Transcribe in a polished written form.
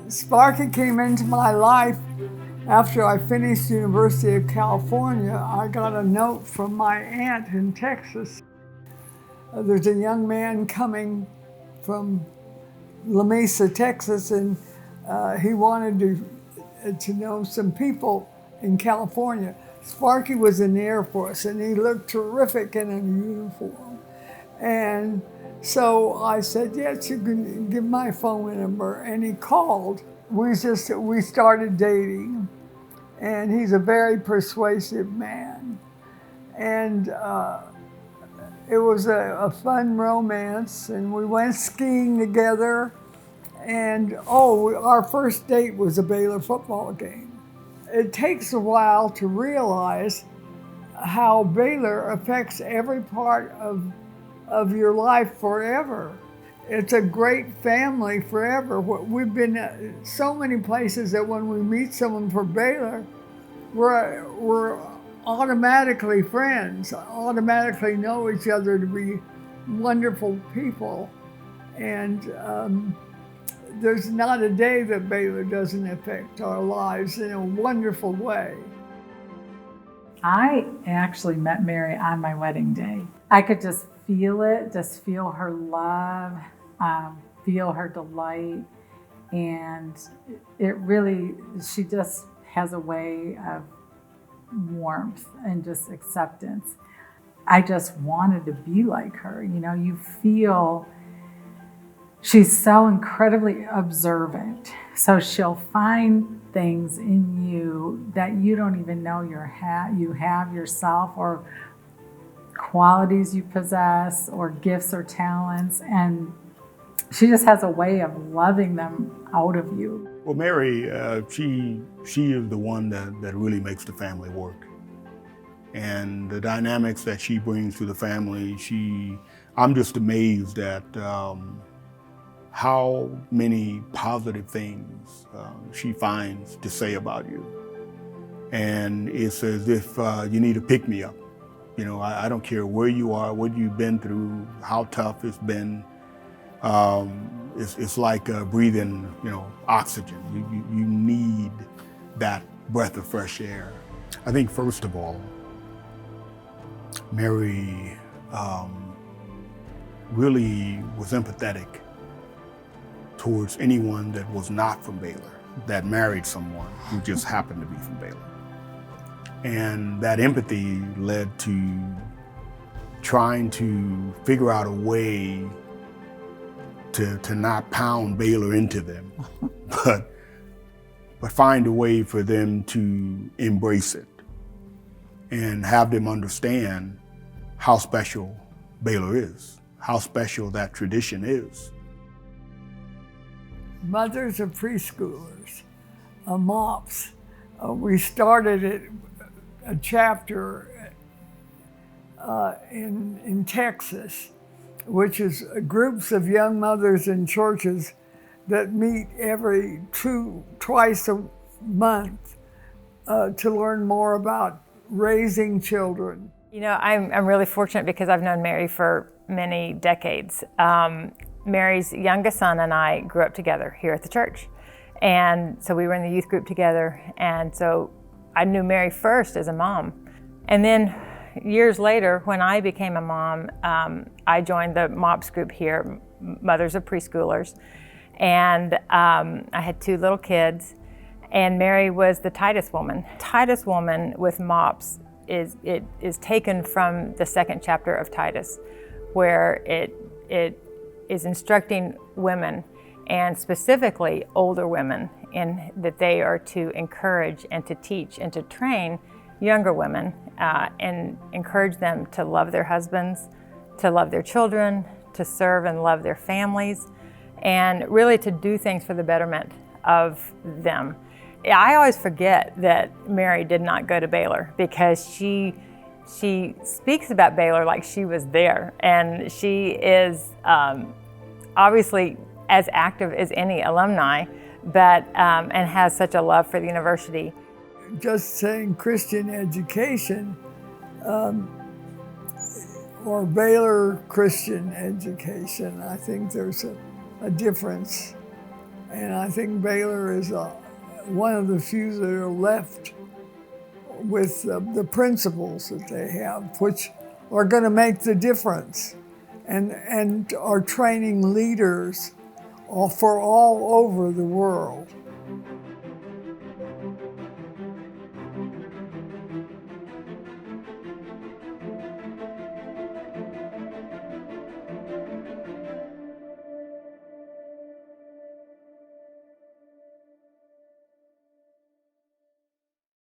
Sparky came into my life after I finished University of California. I got a note from my aunt in Texas. There's a young man coming from La Mesa, Texas, and he wanted to know some people in California. Sparky was in the Air Force, and he looked terrific in a uniform. And so I said, yes, you can give my phone number. And he called. We started dating, and he's a very persuasive man. And it was a fun romance, and we went skiing together. And our first date was a Baylor football game. It takes a while to realize how Baylor affects every part of your life forever. It's a great family forever. We've been so many places that when we meet someone from Baylor, we're automatically friends, automatically know each other to be wonderful people. And there's not a day that Baylor doesn't affect our lives in a wonderful way. I actually met Merrie on my wedding day. I could just feel it, just feel her love, feel her delight. And it really, she just has a way of warmth and just acceptance. I just wanted to be like her. You know, you feel she's so incredibly observant. So she'll find things in you that you don't even know you have yourself, or qualities you possess, or gifts or talents. And she just has a way of loving them out of you. Well, Merrie, she is the one that really makes the family work. And the dynamics that she brings to the family, I'm just amazed at how many positive things she finds to say about you. And it's as if you need a pick-me-up. You know, I don't care where you are, what you've been through, how tough it's been. It's like breathing, oxygen. You need that breath of fresh air. I think first of all, Merrie really was empathetic towards anyone that was not from Baylor, that married someone who just happened to be from Baylor. And that empathy led to trying to figure out a way to not pound Baylor into them, but find a way for them to embrace it and have them understand how special Baylor is, how special that tradition is. Mothers of preschoolers, MOPS. We started a chapter in Texas, which is groups of young mothers in churches that meet twice a month to learn more about raising children. You know, I'm really fortunate because I've known Merrie for many decades. Merrie's youngest son and I grew up together here at the church. And so we were in the youth group together. And so I knew Merrie first as a mom. And then years later, when I became a mom, I joined the MOPS group here, Mothers of Preschoolers. And I had 2 little kids. And Merrie was the Titus woman. Titus woman with MOPS is taken from the 2nd chapter of Titus, where it is instructing women, and specifically older women, in that they are to encourage and to teach and to train younger women and encourage them to love their husbands, to love their children, to serve and love their families, and really to do things for the betterment of them. I always forget that Merrie did not go to Baylor, because she speaks about Baylor like she was there, and she is obviously as active as any alumni, but and has such a love for the university. Just saying Christian education or Baylor Christian education, I think there's a difference. And I think Baylor is one of the few that are left with the principles that they have, which are going to make the difference, and are training leaders for all over the world.